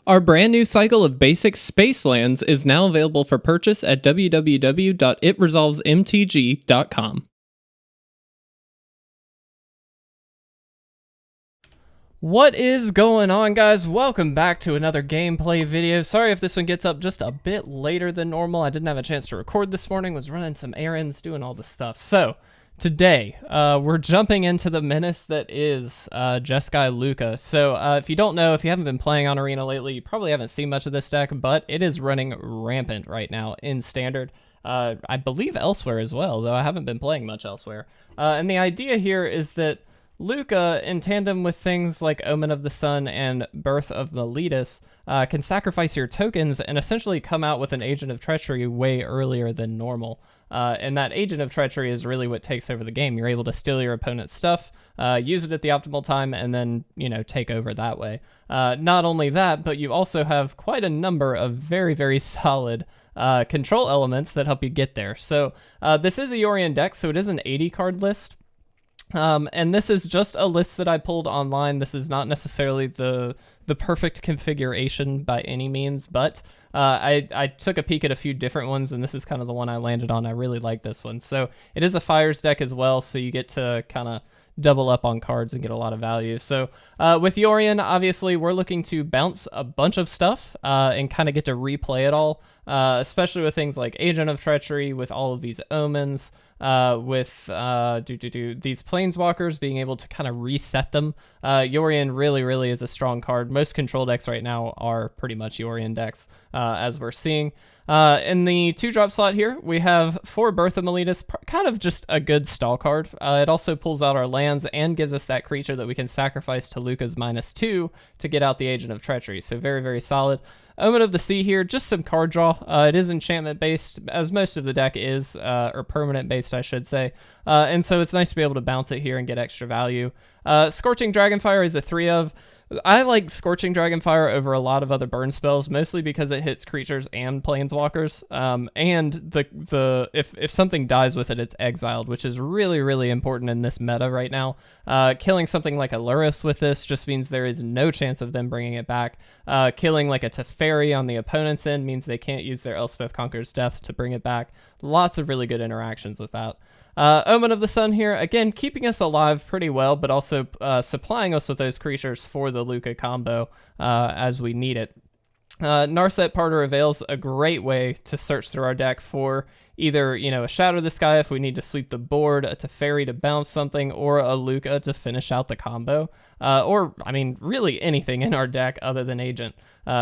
Our brand new cycle of basic space lands is now available for purchase at www.itresolvesmtg.com. What is going on, guys? Welcome back to another gameplay video. Sorry if this one gets up just a bit later than normal. I didn't have a chance to record this morning, was running some errands, doing all this stuff. So, today, we're jumping into the menace that is Jeskai Lukka. So, if you don't know, if you haven't been playing on Arena lately, you probably haven't seen much of this deck, but it is running rampant right now in Standard. I believe elsewhere as well, though I haven't been playing much elsewhere. And the idea here is that Lukka, in tandem with things like Omen of the Sun and Birth of Meletis, can sacrifice your tokens and essentially come out with an Agent of Treachery way earlier than normal. And that Agent of Treachery is really what takes over the game. You're able to steal your opponent's stuff, use it at the optimal time, and then, take over that way. Not only that, but you also have quite a number of very, very solid control elements that help you get there. So this is a Orion deck, so it is an 80-card list. And this is just a list that I pulled online. This is not necessarily the perfect configuration by any means, but I took a peek at a few different ones, and this is kind of the one I landed on. I really like this one. So it is a Fires deck as well, so you get to kind of double up on cards and get a lot of value. So with Yorion, obviously, we're looking to bounce a bunch of stuff and kind of get to replay it all, especially with things like Agent of Treachery, with all of these Omens, with these Planeswalkers, being able to kind of reset them. Yorion really is a strong card. Most control decks right now are pretty much Yorion decks, as we're seeing. In the 2-drop slot here, we have 4 Birth of Meletis, kind of just a good stall card. It also pulls out our lands and gives us that creature that we can sacrifice to Lukka's -2 to get out the Agent of Treachery. So very solid. Omen of the Sea here, just some card draw. It is enchantment based, as most of the deck is, or permanent based, I should say. And so it's nice to be able to bounce it here and get extra value. Scorching Dragonfire is a 3-of. I like Scorching Dragonfire over a lot of other burn spells, mostly because it hits creatures and planeswalkers. And if something dies with it, it's exiled, which is really important in this meta right now. Killing something like a Lurrus with this just means there is no chance of them bringing it back. Killing like a Teferi on the opponent's end means they can't use their Elspeth Conquers Death to bring it back. Lots of really good interactions with that. Omen of the Sun here, again, keeping us alive pretty well, but also supplying us with those creatures for the Lukka combo as we need it. Narset Parter Avail's a great way to search through our deck for either, a Shatter the Sky if we need to sweep the board, a Teferi to bounce something, or a Lukka to finish out the combo. Or, really anything in our deck other than Agent.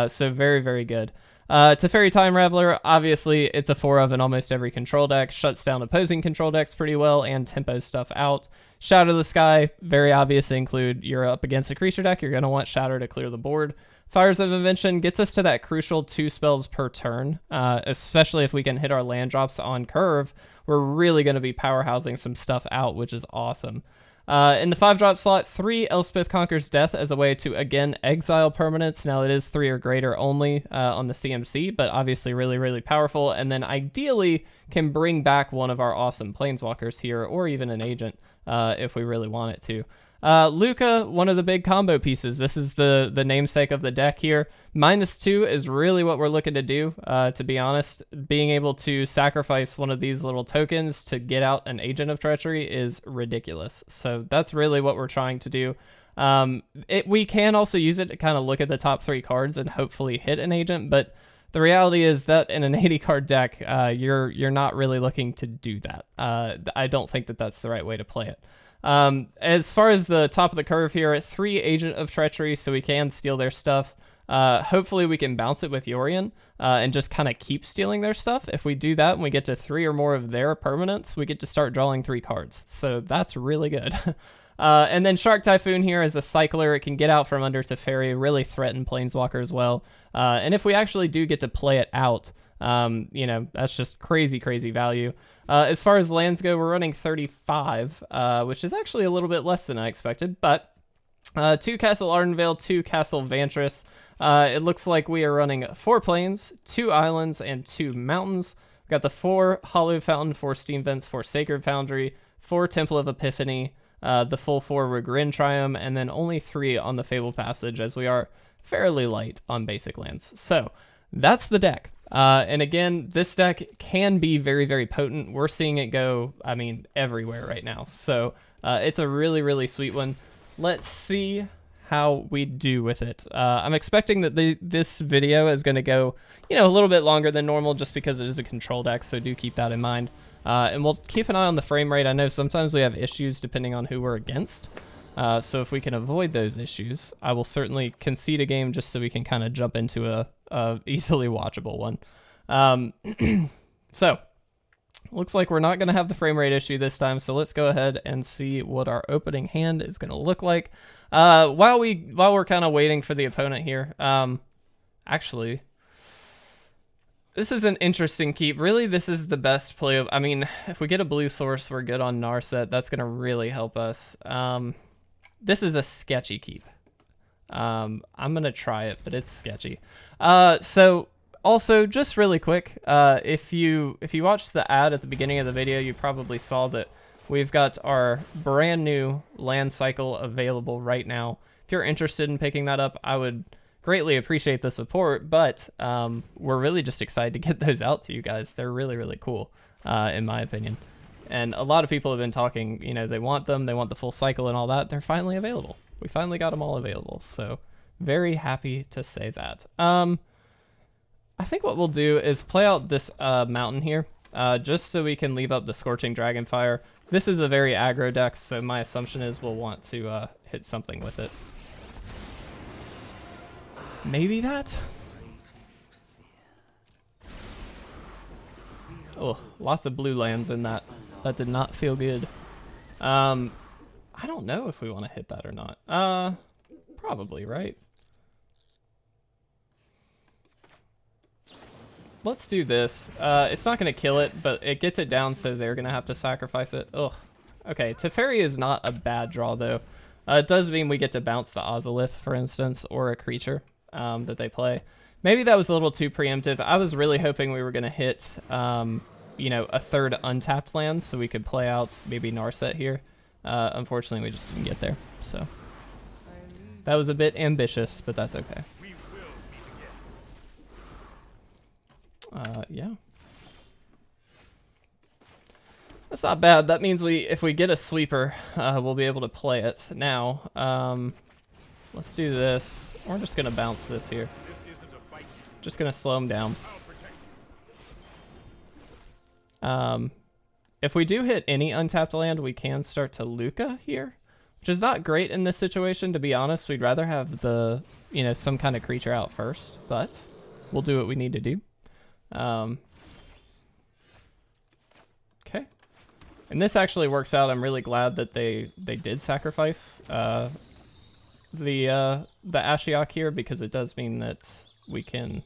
So very good. Teferi Time Raveler, obviously, it's a 4-of in almost every control deck. Shuts down opposing control decks pretty well and tempos stuff out. Shatter the Sky, very obvious to include. You're up against a creature deck, you're going to want Shatter to clear the board. Fires of Invention gets us to that crucial 2 spells per turn, especially if we can hit our land drops on curve. We're really going to be powerhousing some stuff out, which is awesome. In the 5-drop slot, 3 Elspeth Conquers Death as a way to, again, exile permanents. Now, it is 3 or greater only on the CMC, but obviously really powerful. And then ideally can bring back one of our awesome Planeswalkers here, or even an Agent if we really want it to. Lukka, one of the big combo pieces. This is the namesake of the deck here. -2 is really what we're looking to do, to be honest. Being able to sacrifice one of these little tokens to get out an Agent of Treachery is ridiculous. So that's really what we're trying to do. We can also use it to kind of look at the top 3 cards and hopefully hit an Agent, but the reality is that in an 80-card deck, you're not really looking to do that. I don't think that that's the right way to play it. As far as the top of the curve here, 3 Agent of Treachery, so we can steal their stuff. Hopefully we can bounce it with Yorion and just kind of keep stealing their stuff. If we do that and we get to 3 or more of their permanents, we get to start drawing 3 cards. So that's really good. And then Shark Typhoon here is a cycler. It can get out from under Teferi, really threaten Planeswalker as well. And if we actually do get to play it out, that's just crazy value. As far as lands go, we're running 35, which is actually a little bit less than I expected, but 2 Castle Ardenvale, 2 Castle Vantress. It looks like we are running 4 plains, 2 islands, and 2 mountains. We've got the 4 Hallowed Fountain, 4 Steam Vents, 4 Sacred Foundry, 4 Temple of Epiphany, the full 4 Raugrin Triome, and then only 3 on the Fabled Passage, as we are fairly light on basic lands. So that's the deck. And again, this deck can be very, very potent. We're seeing it go, I mean, everywhere right now. So it's a really, really sweet one. Let's see how we do with it. I'm expecting that this video is going to go, you know, a little bit longer than normal just because it is a control deck, so do keep that in mind. And we'll keep an eye on the frame rate. I know sometimes we have issues depending on who we're against. So if we can avoid those issues, I will certainly concede a game just so we can kind of jump into a easily watchable one. So looks like we're not going to have the frame rate issue this time, so let's go ahead and see what our opening hand is going to look like. While we're kind of waiting for the opponent here, actually, this is an interesting keep. Really, this is the best play of, I mean, if we get a blue source, we're good on Narset. That's going to really help us. This is a sketchy keep. I'm going to try it, but it's sketchy. So also, just really quick, if you watched the ad at the beginning of the video, you probably saw that we've got our brand new land cycle available right now. If you're interested in picking that up, I would greatly appreciate the support, but we're really just excited to get those out to you guys. They're really, really cool, in my opinion. And a lot of people have been talking, you know, they want them, they want the full cycle and all that. They're finally available. We finally got them all available, so very happy to say that. I think what we'll do is play out this mountain here, just so we can leave up the Scorching Dragonfire. This is a very aggro deck, so my assumption is we'll want to hit something with it. Maybe that? Oh, lots of blue lands in that. That did not feel good. I don't know if we want to hit that or not. Probably, right? Let's do this. It's not going to kill it, but it gets it down, so they're going to have to sacrifice it. Ugh. Okay, Teferi is not a bad draw, though. It does mean we get to bounce the Ozolith, for instance, or a creature that they play. Maybe that was a little too preemptive. I was really hoping we were going to hit, you know, a third untapped land, so we could play out maybe Narset here. Unfortunately, we just didn't get there, so that was a bit ambitious, but that's okay. Yeah. That's not bad. That means if we get a sweeper, we'll be able to play it. Now, let's do this. We're just going to bounce this here. Just going to slow him down. If we do hit any untapped land, we can start to Lukka here, which is not great in this situation, to be honest. We'd rather have the, you know, some kind of creature out first, but we'll do what we need to do. Okay. And this actually works out. I'm really glad that they did sacrifice the Ashiok here, because it does mean that we can...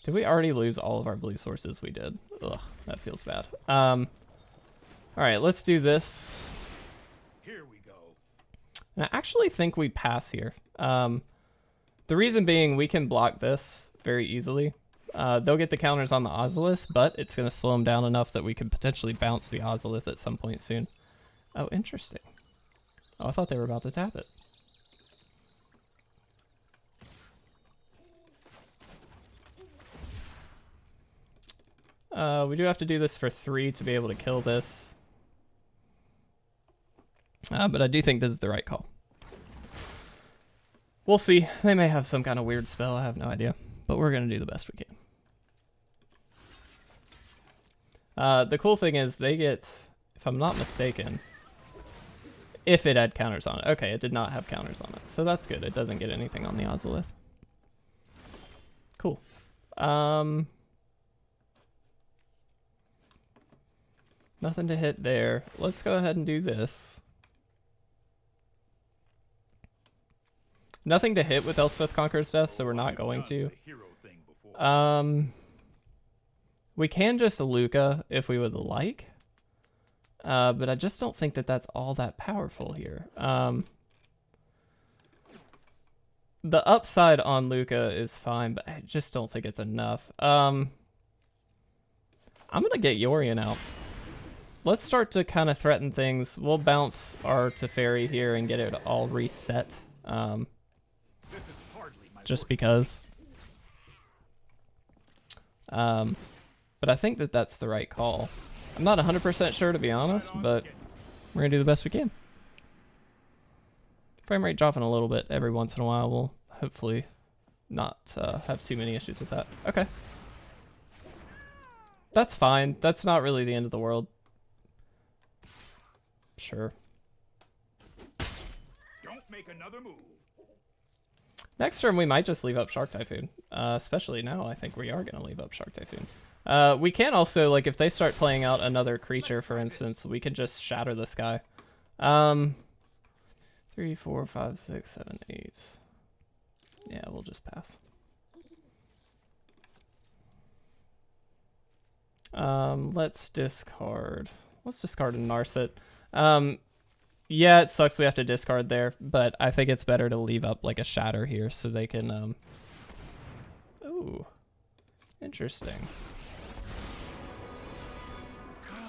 Did we already lose all of our blue sources? We did. Ugh, that feels bad. All right, let's do this. Here we go. And I actually think we pass here. The reason being, we can block this very easily. They'll get the counters on the Ozolith, but it's going to slow them down enough that we could potentially bounce the Ozolith at some point soon. Oh, interesting. Oh, I thought they were about to tap it. We do have to do this for 3 to be able to kill this. But I do think this is the right call. We'll see. They may have some kind of weird spell. I have no idea. But we're going to do the best we can. The cool thing is they get, if I'm not mistaken, if it had counters on it. Okay, it did not have counters on it. So that's good. It doesn't get anything on the Ozolith. Cool. Nothing to hit there. Let's go ahead and do this. Nothing to hit with Elspeth Conqueror's Death, so we're not going to. We can just Lukka if we would like. But I just don't think that that's all that powerful here. The upside on Lukka is fine, but I just don't think it's enough. I'm going to get Yorion out. Let's start to kind of threaten things. We'll bounce our Teferi here and get it all reset. This is hardly my just because. But I think that that's the right call. I'm not 100% sure, to be honest, but we're going to do the best we can. Frame rate dropping a little bit every once in a while. We'll hopefully not have too many issues with that. Okay. That's fine. That's not really the end of the world. Sure. Don't make another move. Next turn, we might just leave up Shark Typhoon. Especially now, I think we are going to leave up Shark Typhoon. We can also, like, if they start playing out another creature, for instance, we could just Shatter the Sky. 3, 4, 5, 6, 7, 8. Yeah, we'll just pass. Let's discard. Let's discard a Narset. Yeah, it sucks we have to discard there, but I think it's better to leave up like a Shatter here so they can, Ooh. Interesting.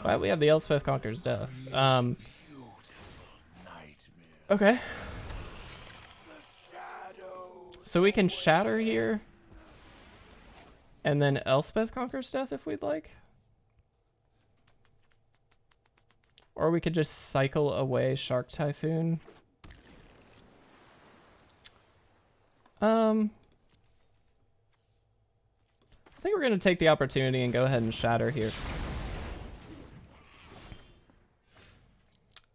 Well, we have the Elspeth Conquers Death. Okay. So we can Shatter here. And then Elspeth Conquers Death if we'd like. Or we could just cycle away Shark Typhoon. I think we're going to take the opportunity and go ahead and Shatter here.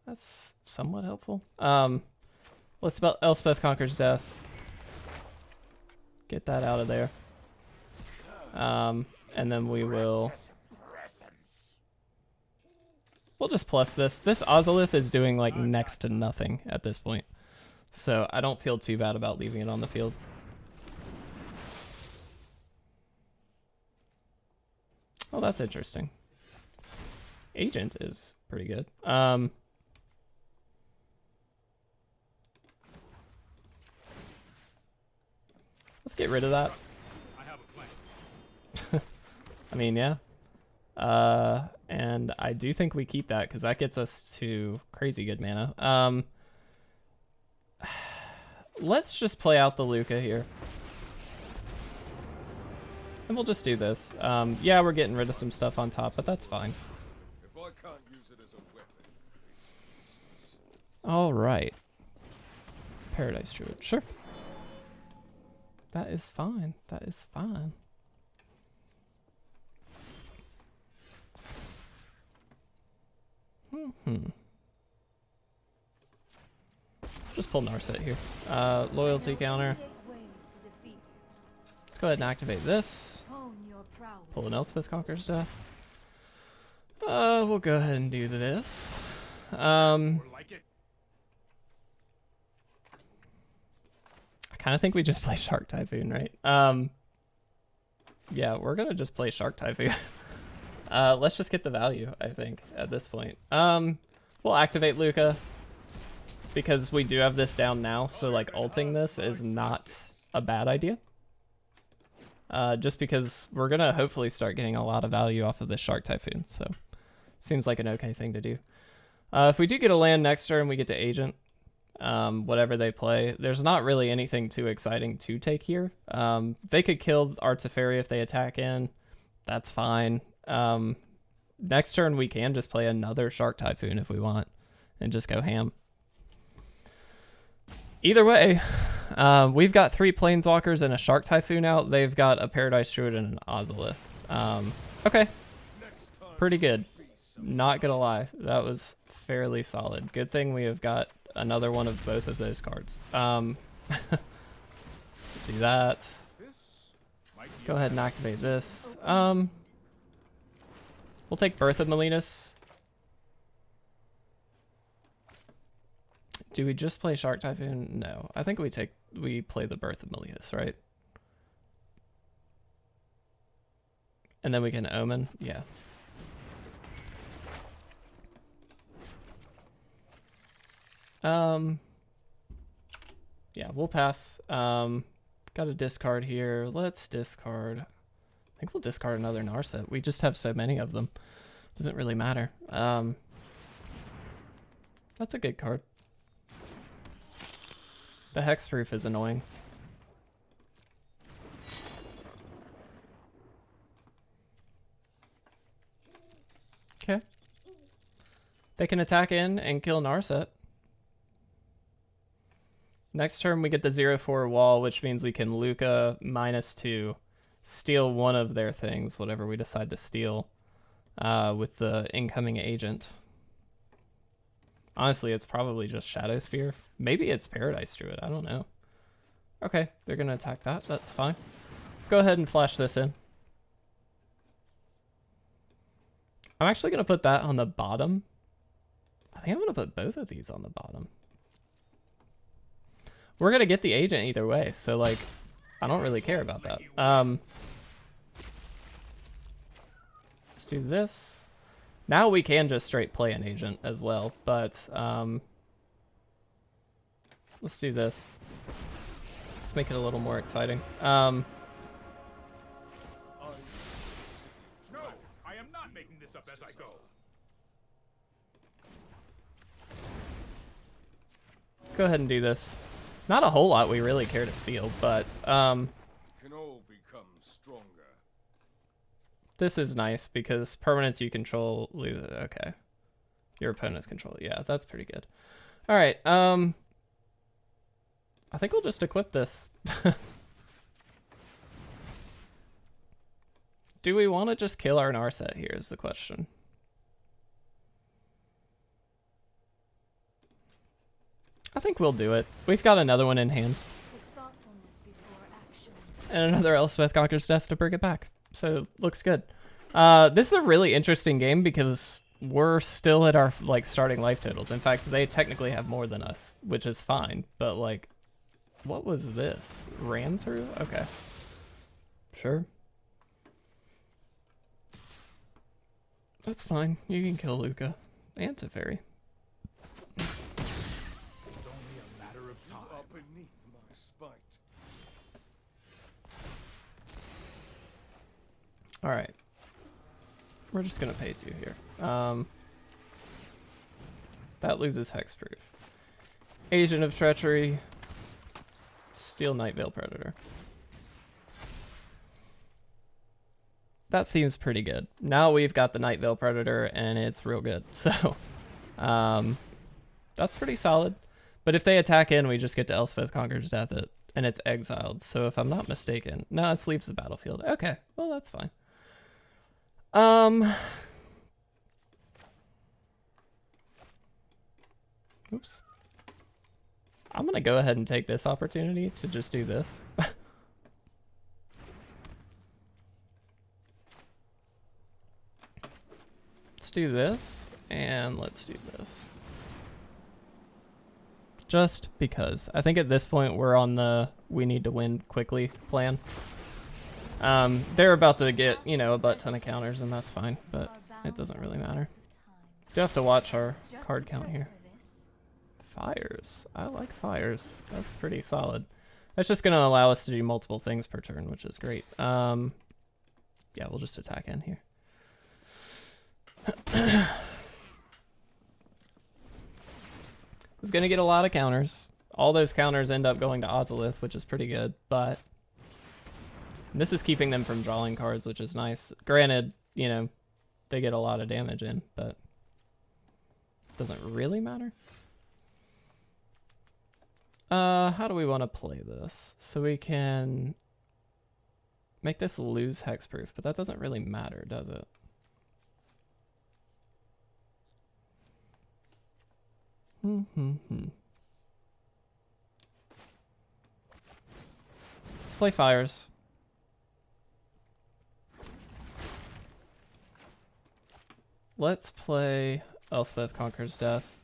That's somewhat helpful. Let's spell Elspeth Conquers Death. Get that out of there. And then we will... We'll just plus this. This Ozolith is doing like next to nothing at this point. So I don't feel too bad about leaving it on the field. Oh, that's interesting. Agent is pretty good. Let's get rid of that. I have a plan. I mean, yeah. And I do think we keep that because that gets us to crazy good mana. Let's just play out the Lukka here. And we'll just do this. Yeah, we're getting rid of some stuff on top, but that's fine. If I can't use it as a weapon. All right. Paradise Druid. Sure. That is fine. That is fine. Just pull Narset here. Loyalty counter. Let's go ahead and activate this. Pull an Elspeth Conquers Death. We'll go ahead and do this. I kind of think we just play Shark Typhoon, right? Yeah, we're gonna just play Shark Typhoon. Let's just get the value, I think, at this point. We'll activate Lukka because we do have this down now, so like ulting this is not a bad idea. Just because we're gonna hopefully start getting a lot of value off of this Shark Typhoon, so seems like an okay thing to do. If we do get a land next turn, we get to Agent. Whatever they play, there's not really anything too exciting to take here. They could kill our Teferi if they attack in. That's fine. Next turn we can just play another Shark Typhoon if we want and just go ham. Either way, we've got 3 Planeswalkers and a Shark Typhoon out. They've got a Paradise Druid and an Ozolith. Okay. Pretty good. Not gonna lie. That was fairly solid. Good thing we have got another one of both of those cards. Do that. Go ahead and activate this. We'll take Birth of Meletis. Do we just play Shark Typhoon? No. I think we play the Birth of Meletis, right? And then we can Omen. Yeah. Yeah, we'll pass. Got a discard here. Let's discard. I think we'll discard another Narset. We just have so many of them. Doesn't really matter. That's a good card. The Hexproof is annoying. Okay. They can attack in and kill Narset. Next turn we get the 0/4 wall, which means we can Lukka -2, steal one of their things, whatever we decide to steal, with the incoming agent. Honestly, it's probably just Shadow Spear. Maybe it's Paradise Druid, I don't know. Okay, they're gonna attack that, that's fine. Let's go ahead and flash this in. I'm actually gonna put that on the bottom. I think I'm gonna put both of these on the bottom. We're gonna get the agent either way, so like, I don't really care about that. Let's do this. Now we can just straight play an agent as well, but let's do this. Let's make it a little more exciting. No, I am not making this up as I go. Go ahead and do this. Not a whole lot we really care to steal, but Can all become stronger. this is nice because permanents you control lose it. Okay. Your opponent's control. Yeah, that's pretty good. All right. I think we'll just equip this. Do we want to just kill our Narset here is the question. I think we'll do it. We've got another one in hand. And another Elspeth Conquers Death to bring it back. So, looks good. This is a really interesting game because we're still at our like starting life totals. In fact, they technically have more than us, which is fine. But like, what was this? Ran through? Okay. Sure. That's fine. You can kill Lukka. And Teferi. All right, we're just gonna pay 2 here. That loses hexproof. Agent of Treachery. Steal Nightveil Predator. That seems pretty good. Now we've got the Nightveil Predator and it's real good. So, that's pretty solid. But if they attack in, we just get to Elspeth Conquers Death it, and it's exiled. So if I'm not mistaken, no, it leaves the battlefield. Okay, well that's fine. Oops. I'm gonna go ahead and take this opportunity to just do this. Let's do this, and let's do this. Just because. I think at this point we're on the we need to win quickly plan. They're about to get, you know, a butt ton of counters, and that's fine, but it doesn't really matter. Do have to watch our card count here. Fires. I like fires. That's pretty solid. That's just going to allow us to do multiple things per turn, which is great. Yeah, we'll just attack in here. It's going to get a lot of counters. All those counters end up going to Ozolith, which is pretty good, but this is keeping them from drawing cards, which is nice. Granted, you know, they get a lot of damage in, but it doesn't really matter. How do we want to play this? So we can make this lose hexproof, but that doesn't really matter, does it? Let's play fires. Let's play Elspeth Conquers Death.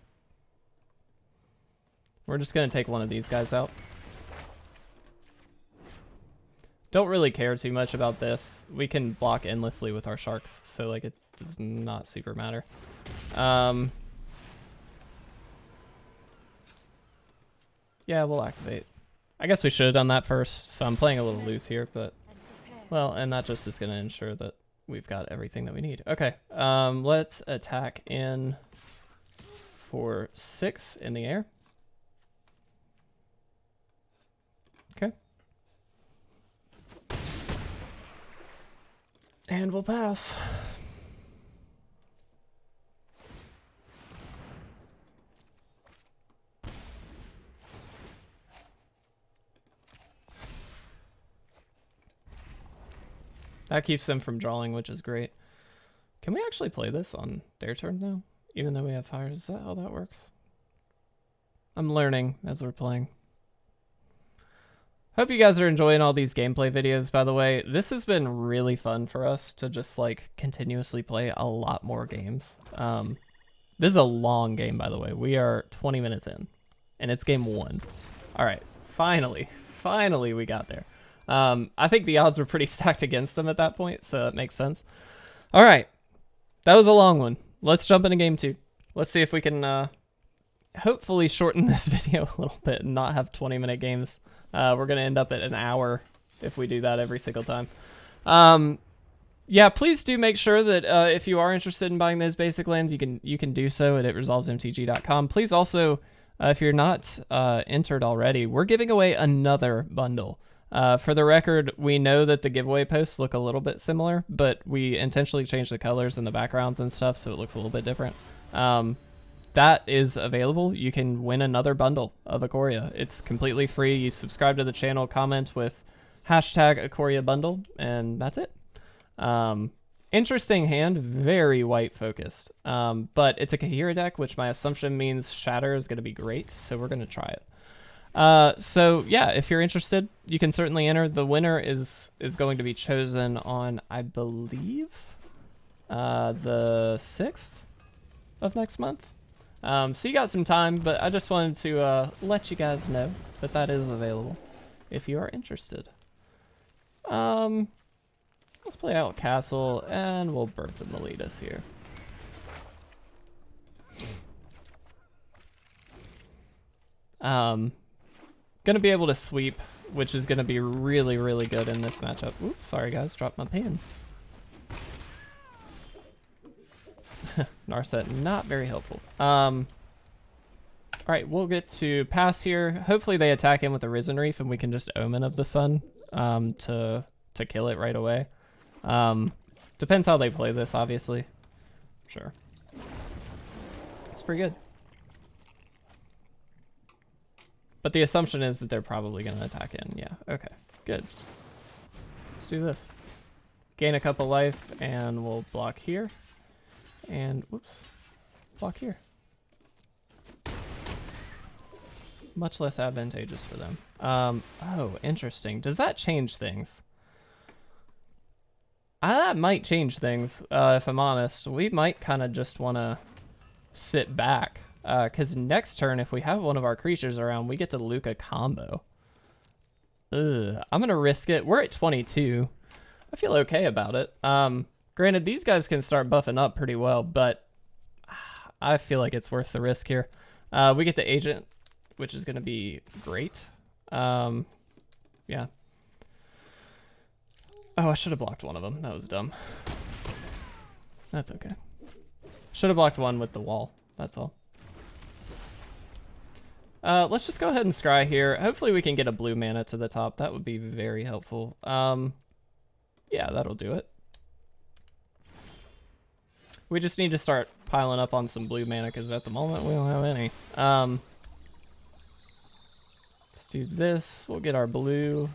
We're just going to take one of these guys out. Don't really care too much about this. We can block endlessly with our sharks, so like it does not super matter. Yeah, we'll activate. I guess we should have done that first, so I'm playing a little loose here, but well, and that just is going to ensure that we've got everything that we need. Okay, let's attack in for 6 in the air. Okay. And we'll pass. That keeps them from drawing, which is great. Can we actually play this on their turn now? Even though we have fires? Is that how that works? I'm learning as we're playing. Hope you guys are enjoying all these gameplay videos, by the way. This has been really fun for us to just like continuously play a lot more games. This is a long game, by the way. We are 20 minutes in, and it's game 1. All right, finally we got there. I think the odds were pretty stacked against them at that point, so that makes sense. All right, that was a long one. Let's jump into game 2. Let's see if we can hopefully shorten this video a little bit and not have 20-minute games. We're going to end up at an hour if we do that every single time. Yeah, please do make sure that if you are interested in buying those basic lands, you can do so at itresolvesmtg.com. Please also, if you're not entered already, we're giving away another bundle. For the record, we know that the giveaway posts look a little bit similar, but we intentionally changed the colors and the backgrounds and stuff so it looks a little bit different. That is available. You can win another bundle of Ikoria. It's completely free. You subscribe to the channel, comment with hashtag Ikoria bundle, and that's it. Interesting hand, very white focused. But it's a Kahira deck, which my assumption means Shatter is going to be great, so we're going to try it. So yeah, if you're interested, you can certainly enter. The winner is going to be chosen on, I believe, the 6th of next month. So you got some time, but I just wanted to let you guys know that that is available if you are interested. Let's play out Castle, and we'll Birth of Meletis here. Gonna be able to sweep, which is gonna be really, really good in this matchup. Oops, sorry guys, dropped my pen. Narset, not very helpful. All right, we'll get to pass here. Hopefully they attack in with a Risen Reef, and we can just Omen of the Sun to kill it right away. Depends how they play this, obviously. Sure. It's pretty good. But the assumption is that they're probably going to attack in. Yeah, okay, good. Let's do this. Gain a couple life, and we'll block here. And, whoops, block here. Much less advantageous for them. Oh, interesting. Does that change things? That might change things, if I'm honest. We might kind of just want to sit back. Because next turn, if we have one of our creatures around, we get to Lukka combo. Ugh, I'm going to risk it. We're at 22. I feel okay about it. Granted, these guys can start buffing up pretty well, but I feel like it's worth the risk here. We get to Agent, which is going to be great. Yeah. Oh, I should have blocked one of them. That was dumb. That's okay. Should have blocked one with the wall. That's all. Let's just go ahead and scry here. Hopefully we can get a blue mana to the top. That would be very helpful. Yeah, that'll do it. We just need to start piling up on some blue mana because at the moment we don't have any. Let's do this. We'll get our blue.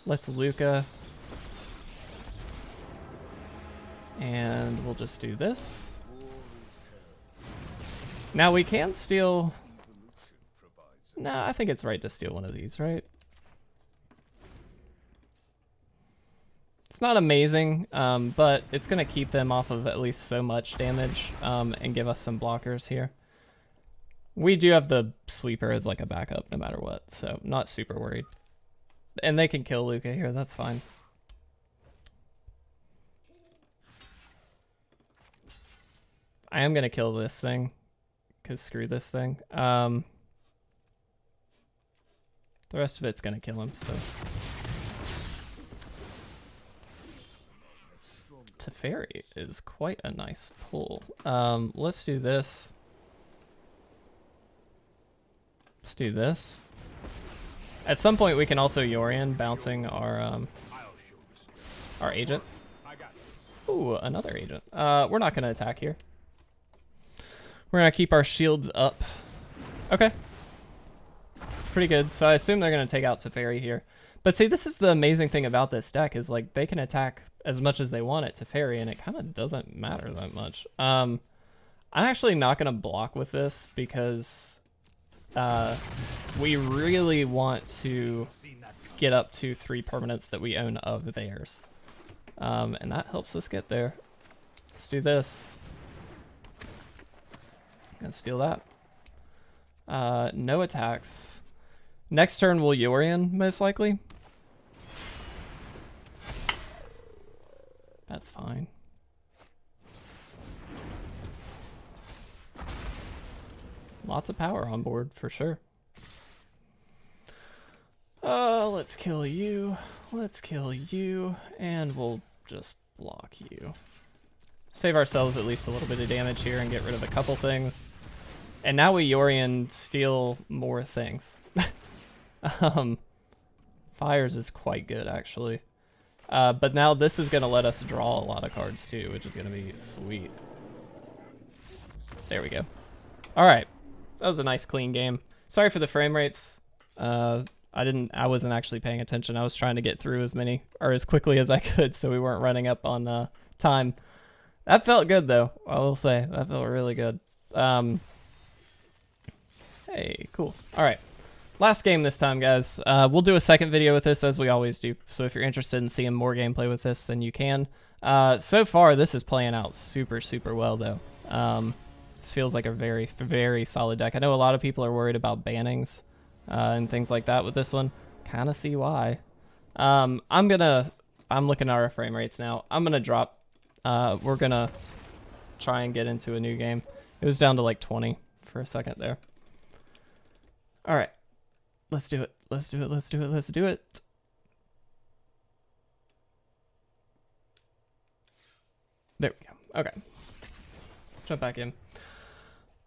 Let's Lukka. And we'll just do this. Now we can steal... Nah, I think it's right to steal one of these, right? It's not amazing, but it's going to keep them off of at least so much damage and give us some blockers here. We do have the sweeper as like a backup no matter what, so not super worried. And they can kill Lukka here, that's fine. I am going to kill this thing, because screw this thing. The rest of it's going to kill him, so... Teferi is quite a nice pull. Let's do this. Let's do this. At some point we can also Yorion bouncing our agent. Ooh, another agent. We're not gonna attack here. We're gonna keep our shields up. Okay. It's pretty good. So I assume they're gonna take out Teferi here. But see, this is the amazing thing about this deck is like they can attack as much as they want at Teferi, and it kind of doesn't matter that much. I'm actually not going to block with this because we really want to get up to 3 permanents that we own of theirs. And that helps us get there. Let's do this. Gonna steal that. No attacks. Next turn we'll Yorion, most likely. That's fine. Lots of power on board, for sure. Let's kill you. Let's kill you. And we'll just block you. Save ourselves at least a little bit of damage here and get rid of a couple things. And now we Yorion steal more things. Fires is quite good, actually. But now this is going to let us draw a lot of cards, too, which is going to be sweet. There we go. All right. That was a nice, clean game. Sorry for the frame rates. I wasn't actually paying attention. I was trying to get through as many, or as quickly as I could, so we weren't running up on time. That felt good, though. I will say. That felt really good. Hey, cool. All right. Last game this time, guys. We'll do a second video with this, as we always do. So if you're interested in seeing more gameplay with this, then you can. So far, this is playing out super, super well, though. This feels like a very, very solid deck. I know a lot of people are worried about bannings and things like that with this one. Kind of see why. I'm looking at our frame rates now. I'm going to drop. We're going to try and get into a new game. It was down to like 20 for a second there. All right. Let's do it. Let's do it. Let's do it. Let's do it. There we go. Okay. Jump back in.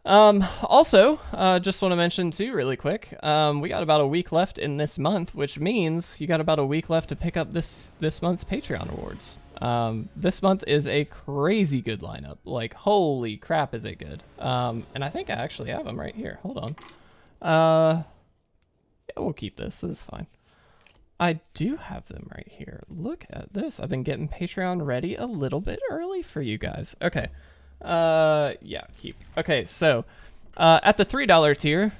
Also, just want to mention too, really quick, we got about a week left in this month, which means you got about a week left to pick up this month's Patreon rewards. This month is a crazy good lineup. Like, holy crap, is it good? And I think I actually have them right here. Hold on. Yeah, we'll keep this. This is fine. I do have them right here. Look at this. I've been getting Patreon ready a little bit early for you guys. Okay. Yeah, keep. Okay, so, at the $3 tier,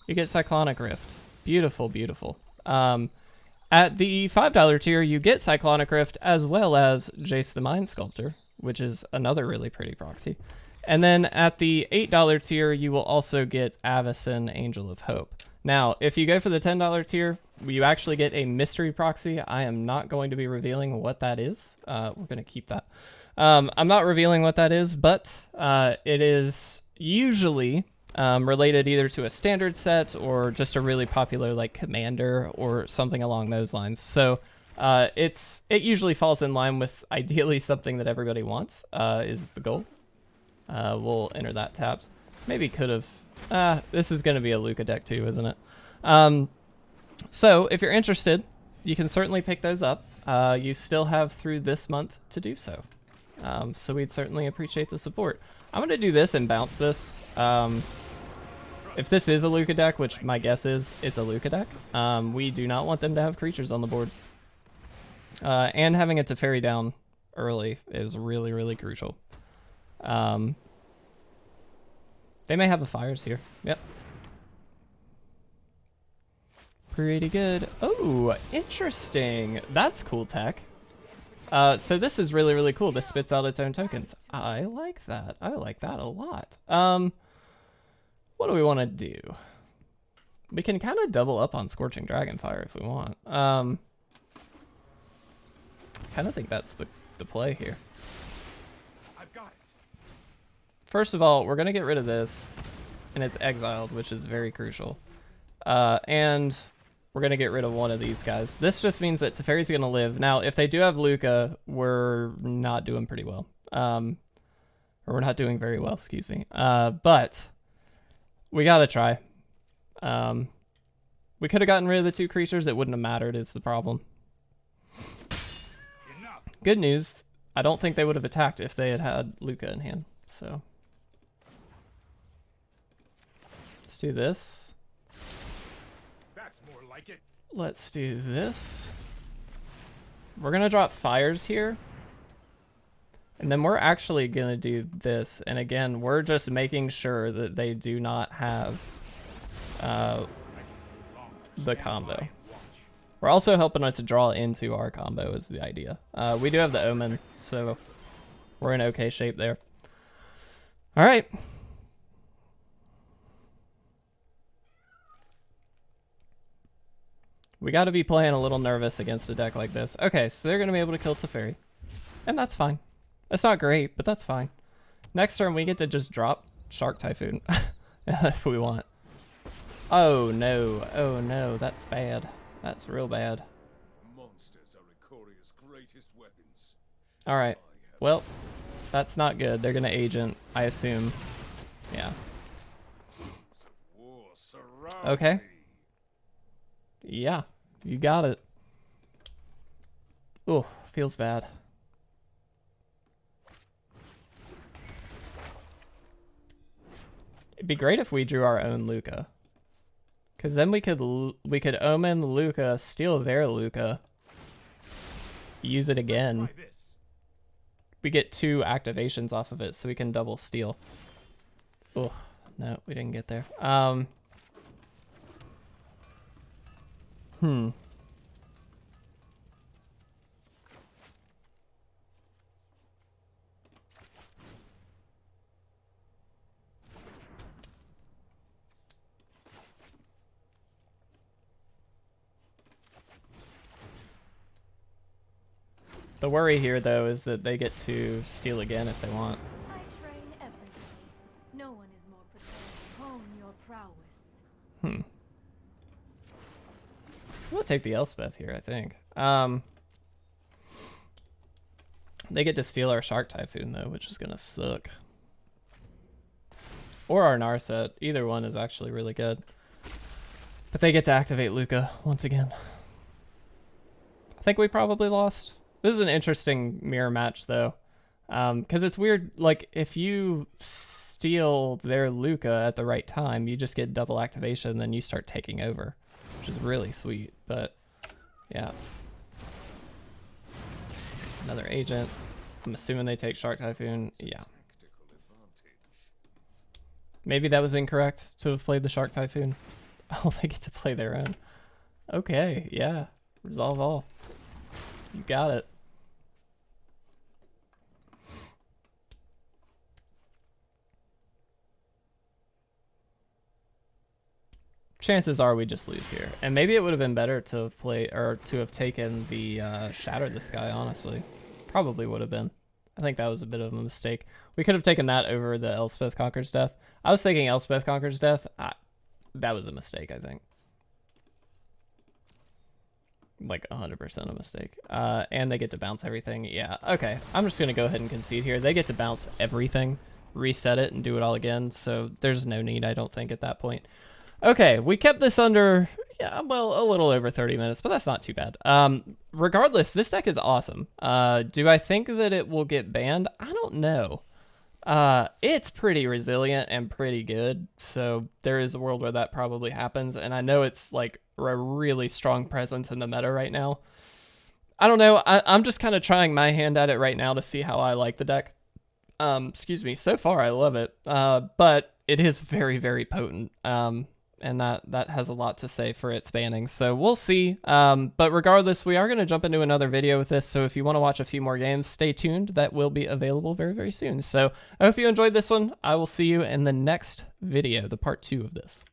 you get Cyclonic Rift. Beautiful, beautiful. At the $5 tier, you get Cyclonic Rift as well as Jace the Mind Sculptor, which is another really pretty proxy. And then at the $8 tier, you will also get Avacyn, Angel of Hope. Now, if you go for the $10 tier, you actually get a mystery proxy. I am not going to be revealing what that is. We're going to keep that. I'm not revealing what that is, but it is usually related either to a standard set or just a really popular like commander or something along those lines. So it usually falls in line with ideally something that everybody wants is the goal. We'll enter that tabs. Maybe could have. This is going to be a Lukka deck too, isn't it? So if you're interested, you can certainly pick those up. You still have through this month to do so. So we'd certainly appreciate the support. I'm going to do this and bounce this. If this is a Lukka deck, which my guess is it's a Lukka deck, we do not want them to have creatures on the board. And having a Teferi down early is really, really crucial. They may have a Fires here. Yep. Pretty good. Oh, interesting. That's cool tech. So this is really, really cool. This spits out its own tokens. I like that. I like that a lot. What do we want to do? We can kind of double up on Scorching Dragonfire if we want. Kind of think that's the play here. I've got it. First of all, we're going to get rid of this, and it's exiled, which is very crucial. And we're going to get rid of one of these guys. This just means that Teferi's going to live. Now, if they do have Lukka, we're not doing pretty well. Or we're not doing very well, excuse me. But we got to try. We could have gotten rid of the 2 creatures. It wouldn't have mattered is the problem. Enough. Good news. I don't think they would have attacked if they had had Lukka in hand. So let's do this. That's more like it. let's do this. We're going to drop fires here. And then we're actually going to do this. And again, we're just making sure that they do not have the combo. We're also helping us to draw into our combo is the idea. We do have the Omen, so we're in okay shape there. All right. We got to be playing a little nervous against a deck like this. Okay, so they're going to be able to kill Teferi. And that's fine. It's not great, but that's fine. Next turn, we get to just drop Shark Typhoon if we want. Oh, no. Oh, no. That's bad. That's real bad. Monsters are Ikoria's greatest weapons. All right. Well, that's not good. They're going to agent, I assume. Yeah. Okay. Yeah, you got it. Oh, feels bad. It'd be great if we drew our own Lukka. Because then we could Omen Lukka, steal their Lukka, use it again. We get 2 activations off of it, so we can double steal. Oh, no, we didn't get there. The worry here, though, is that they get to steal again if they want. I train every day. No one is more prepared to hone your prowess. We'll take the Elspeth here, I think. They get to steal our Shark Typhoon, though, which is going to suck. Or our Narset. Either one is actually really good. But they get to activate Lukka once again. I think we probably lost. This is an interesting mirror match, though. Because it's weird, like, if you steal their Lukka at the right time, you just get double activation, and then you start taking over. Which is really sweet, but yeah. Another agent. I'm assuming they take Shark Typhoon. Yeah. Maybe that was incorrect to have played the Shark Typhoon. Oh, they get to play their own. Okay, yeah. Resolve all. You got it. Chances are we just lose here. And maybe it would have been better to have played or to have taken the Shatter the Sky, honestly. Probably would have been. I think that was a bit of a mistake. We could have taken that over the Elspeth Conquers Death. I was thinking Elspeth Conquers Death. That was a mistake, I think. Like 100% a mistake. And they get to bounce everything. Yeah, okay. I'm just going to go ahead and concede here. They get to bounce everything, reset it, and do it all again. So there's no need, I don't think, at that point. Okay, we kept this under, yeah, well, a little over 30 minutes, but that's not too bad. Regardless, this deck is awesome. Do I think that it will get banned? I don't know. It's pretty resilient and pretty good, so there is a world where that probably happens, and I know it's like a really strong presence in the meta right now. I don't know. I'm just kind of trying my hand at it right now to see how I like the deck. Excuse me. So far, I love it, but it is very, very potent. And that has a lot to say for its banning. So we'll see. But regardless, we are going to jump into another video with this. So if you want to watch a few more games, stay tuned. That will be available very, very soon. So I hope you enjoyed this one. I will see you in the next video, the part 2 of this.